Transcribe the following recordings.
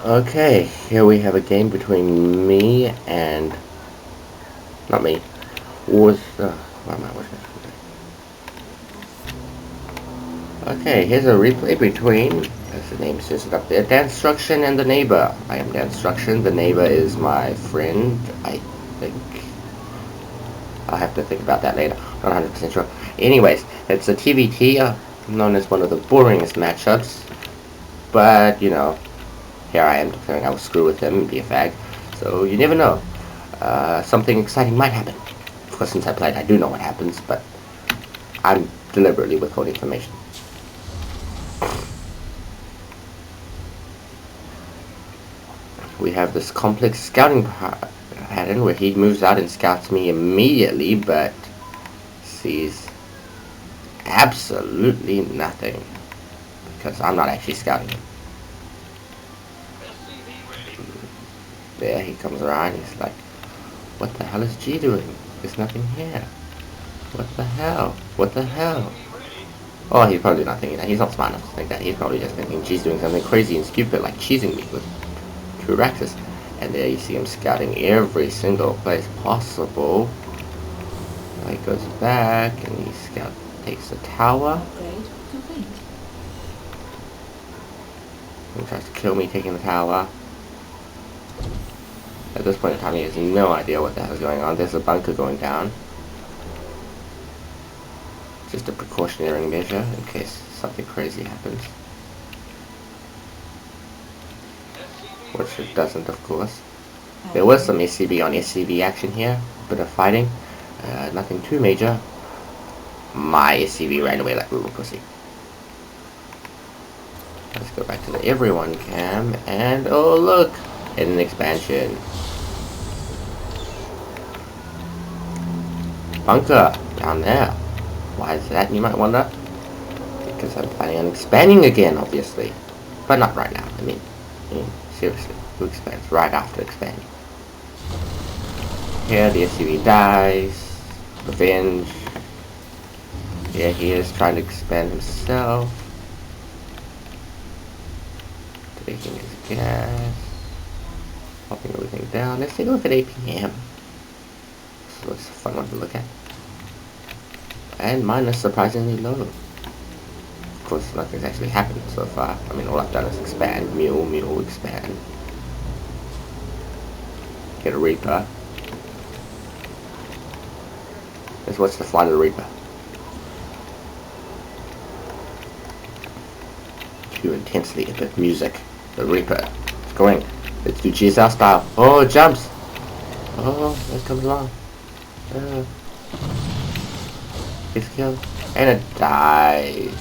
Okay, here we have a game between me and... not me. Why am I watching this? Okay, here's a replay between, as the name says it up there, Danstruction and TheNeighbour. I am Danstruction, TheNeighbour is my friend, I think. I'll have to think about that later, not 100% sure. Anyways, it's a TVT, known as one of the boringest matchups. But, you know, here I am declaring I will screw with him and be a fag. So you never know. Something exciting might happen. Of course, since I played, I do know what happens, but I'm deliberately withholding information. We have this complex scouting pattern where he moves out and scouts me immediately, but sees absolutely nothing because I'm not actually scouting him. There he comes around, he's like, what the hell is G doing? There's nothing here. What the hell? What the hell? Oh, he's probably not thinking that. He's not smart enough to think that. He's probably just thinking she's doing something crazy and stupid, like cheesing me with two Rexes. And there you see him scouting every single place possible. Now he goes back and he takes the tower. He tries to kill me taking the tower. At this point in time, he has no idea what the hell is going on. There's a bunker going down. Just a precautionary measure in case something crazy happens. Which it doesn't, of course. There was some SCV on SCV action here. A bit of fighting. Nothing too major. My SCV ran away like a little pussy. Let's go back to the everyone cam. And oh look! Hidden expansion. Bunker! Down there. Why is that, you might wonder? Because I'm planning on expanding again, obviously. But not right now. I mean, seriously. Who expands right after expanding? Here, the SCV dies. Revenge. Here he is trying to expand himself. Taking his gas. Popping everything down. Let's take a look at APM. So it's a fun one to look at. And mine is surprisingly low. Of course, nothing's actually happened so far. I mean, all I've done is expand. Mule, expand. Get a Reaper. Let's watch the flight of the Reaper. Cue intensely epic music. The Reaper. It's going. Let's do GSL style. Oh, it jumps. Oh, it comes along. Gets killed. And it dies.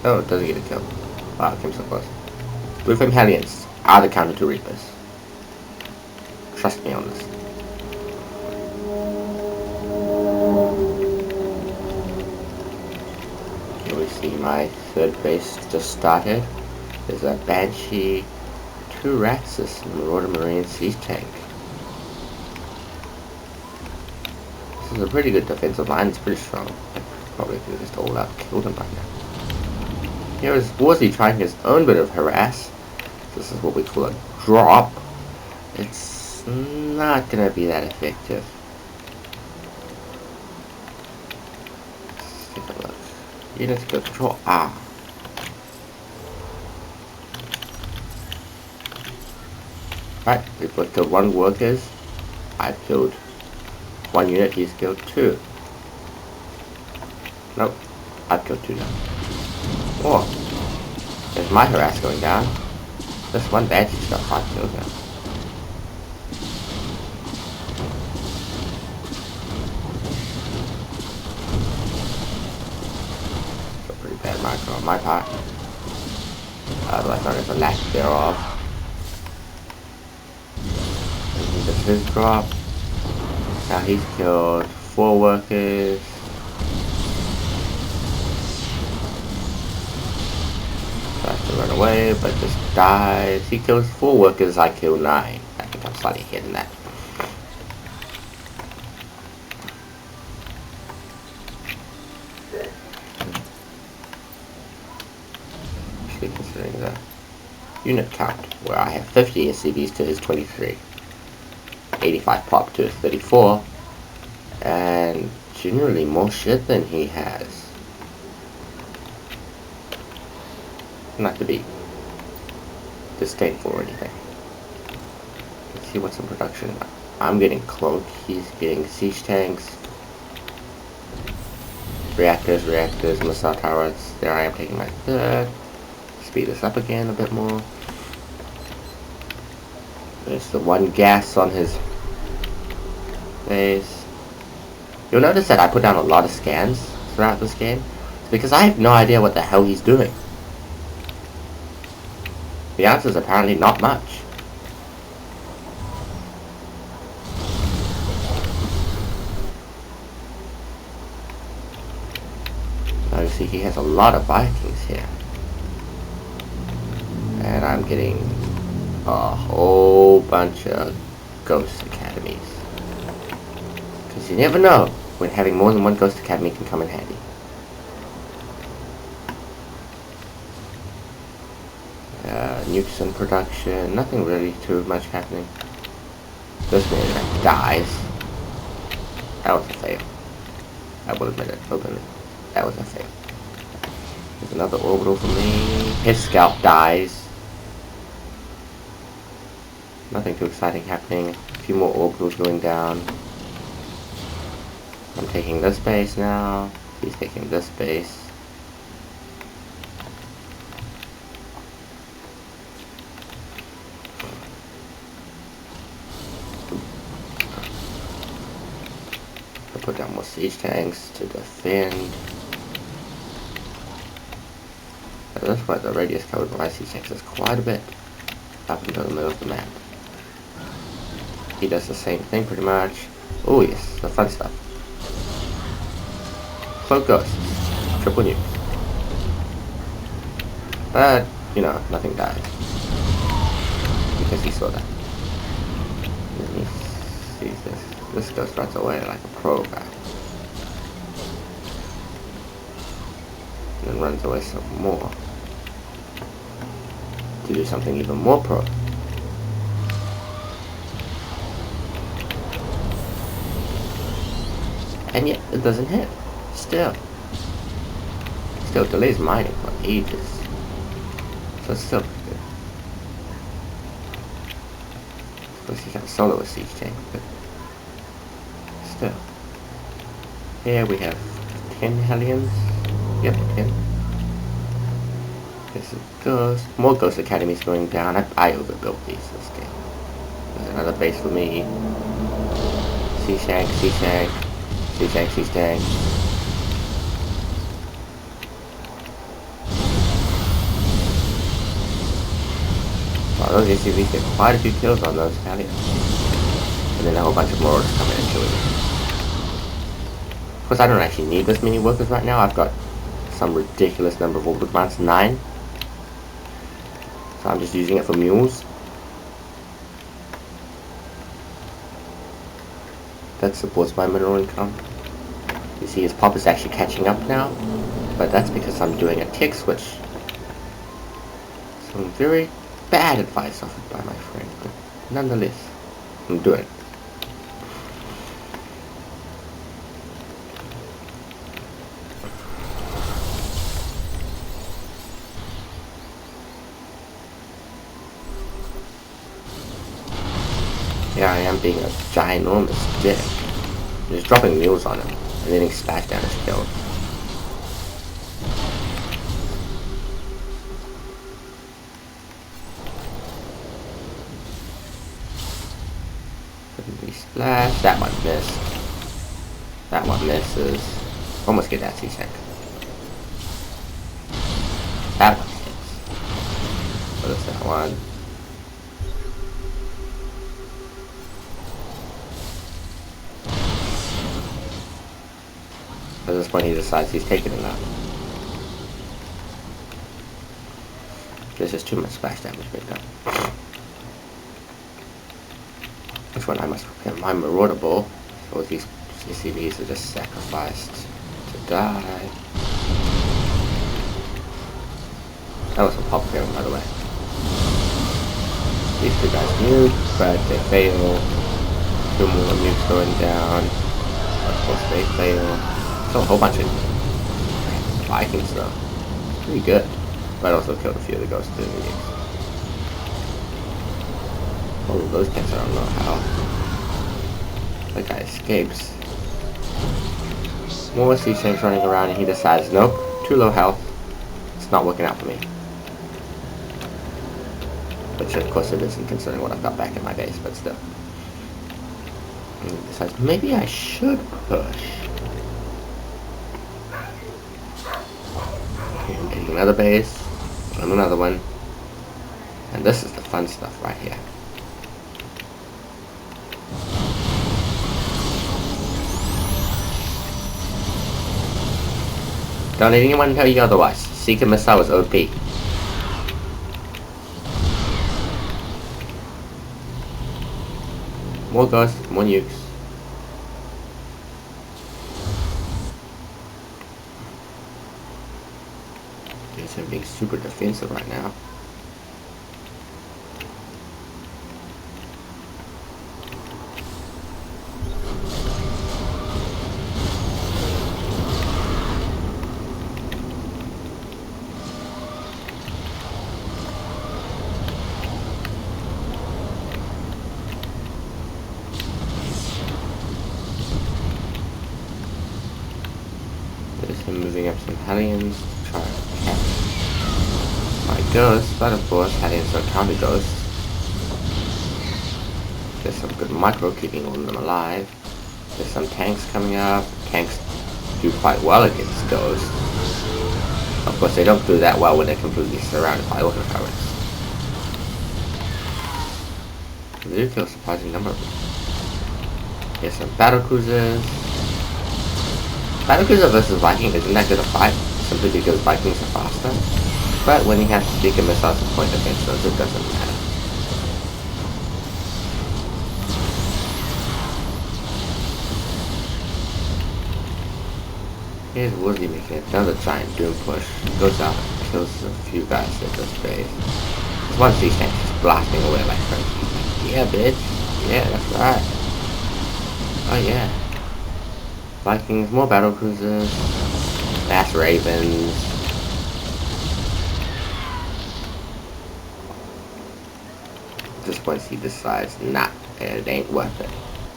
Oh, it doesn't get a kill. Wow, it came so close. Blue Flame Hellions are the counter to Reapers. Trust me on this. Here we see my third base just started. There's a Banshee, 2 Raxus, and Marauder Marine Siege Tank. This is a pretty good defensive line, it's pretty strong. I probably could have just all out killed him right now. Here is Warzy trying his own bit of harass. This is what we call a drop. It's not going to be that effective. Let's take a look. Units go control R. Right, we've both killed 1 workers. I've killed 1 unit, he's killed 2. Nope, I've killed 2 now. Oh, there's my harass going down. This one Banshee's got 5 kills now. So pretty bad micro on my part. Otherwise known as a lack thereof. This is his drop. Now he's killed 4 workers. Tries to run away, but just dies. He kills 4 workers, I kill 9. I think I'm slightly ahead in that. Actually considering that. unit count, where I have 50 SCVs to his 23, 85 pop to his 34, and generally more shit than he has. Not to be disdainful or anything. Let's see what's in production. I'm getting cloak, he's getting siege tanks, reactors, missile towers. There I am taking my third. Speed this up again a bit more. There's the one gas on his base. You'll notice that I put down a lot of scans throughout this game. It's because I have no idea what the hell he's doing. The answer is apparently not much. Now you see he has a lot of Vikings here. And I'm getting a whole bunch of Ghost Academies. Because you never know when having more than one Ghost Academy can come in handy. Nukes in production, nothing really too much happening. This man dies. That was a fail. I will admit it openly. That was a fail. There's another orbital for me. His scalp dies. Nothing too exciting happening. A few more orbitals going down. I'm taking this base now. He's taking this base. I'll put down more siege tanks to defend. At this point, the radius covered by siege tanks is quite a bit up until the middle of the map. He does the same thing pretty much. Oh yes, the fun stuff. Cloak ghosts, triple nukes. But, you know, nothing died. Because he saw that. And he sees this. This ghost runs away like a pro guy. And then runs away some more. To do something even more pro. And yet, it doesn't hit. Still delays mining for ages. So it's still pretty good. Of course, you got solo a siege tank, but still. Here we have 10 Hellions. Yep, 10. There's a ghost. More Ghost Academies going down. I overbuilt these this game. There's another base for me. Siege tank, siege tank. Siege tank, siege tank. Wow, those ACVs get quite a few kills on those Hellions. And then a whole bunch of more orders come in and kill them. Of course, I don't actually need this many workers right now. I've got some ridiculous number of orbital commands, 9. So I'm just using it for mules. That supports my mineral income. You see his pop is actually catching up now, but that's because I'm doing a tick switch. Some very bad advice offered by my friend, but nonetheless, I'm doing it. Here I am being a ginormous dick. Just dropping mules on him, and then he splashed down his kill. Splash. That one missed. That one misses. Almost get that siege tank. That one hits. What is that one? At this point he decides he's taking it out. There's just too much splash damage picked up. Which one I must prepare my Marauder Bow. So these CCVs are just sacrificed to die. That was a pop fail, by the way. These two guys nuke, but they fail. Two more nukes going down. Of course they fail. So a whole bunch of Vikings though. Pretty good. But also killed a few of the ghosts doing the nukes. Oh, those tanks I don't know how. That guy escapes. More siege tanks running around and he decides, nope, too low health. It's not working out for me. Which of course it isn't considering what I've got back in my base, but still. And he decides, maybe I should push. I'm taking another base, and another one. And this is the fun stuff right here. Don't let anyone tell you otherwise. Seeker Missile is OP. More ghosts, more nukes. Guess I'm being super defensive right now. Moving up some Hellions to try and catch my ghosts, but of course Hellions don't counter ghosts. There's some good micro keeping all of them alive. There's some tanks coming up. Tanks do quite well against ghosts. Of course they don't do that well when they're completely surrounded by auto turrets. They do kill a surprising number of them. Here's some battle cruisers. Battlecruiser versus Viking isn't that good a fight, simply because Vikings are faster. But when he has to speak a missiles and point against those, it doesn't matter. Here's Woody making another giant doom push. Goes out and kills a few guys at this base. There's one siege tank just blasting away like crazy. Yeah, bitch. Yeah, that's right. Oh yeah. Vikings, more battle cruisers, mass ravens. At this point he decides, nah, it ain't worth it.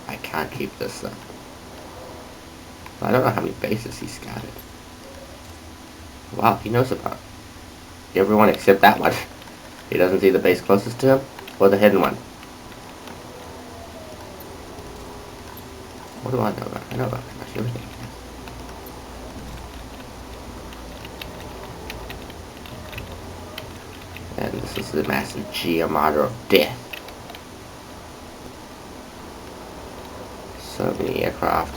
I can't keep this up. I don't know how many bases he scouted. Wow, he knows about everyone except that one. He doesn't see the base closest to him, or the hidden one. What do I know about? I know about pretty much everything. And this is the massive Geomartyr of Death. So many aircraft.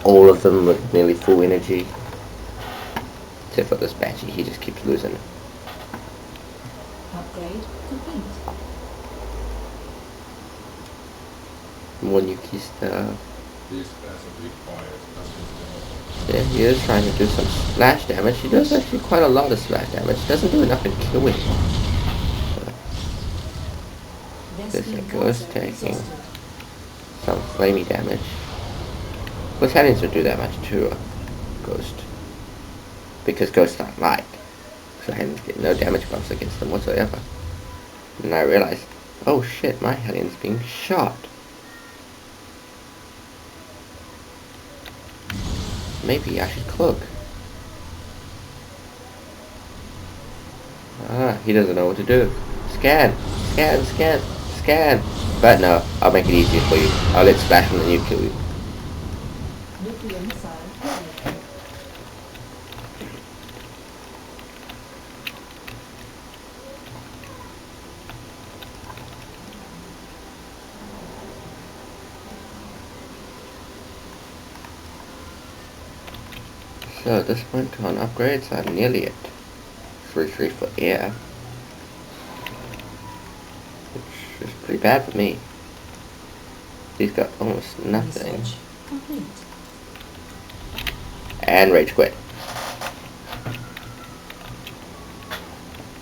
All of them with nearly full energy. Except for this Banshee, he just keeps losing it. Upgrade complete. More nuky stuff. Yeah, he is trying to do some splash damage. He does actually quite a lot of splash damage. Doesn't do enough in killing. This is Ghost taking some flamey damage. But Hellions don't do that much to a Ghost. Because Ghosts aren't light. So Hellions get no damage buffs against them whatsoever. And I realized, oh shit, my Hellion's being shot. Maybe I should cloak. Ah, he doesn't know what to do. Scan! Scan! Scan! Scan! But no, I'll make it easier for you. I'll let Splash from the nuke kill you. Nuclear missile ready. So at this point on upgrades, I'm nearly at 3-3 for air. Which is pretty bad for me. He's got almost nothing. Research complete. And rage quit.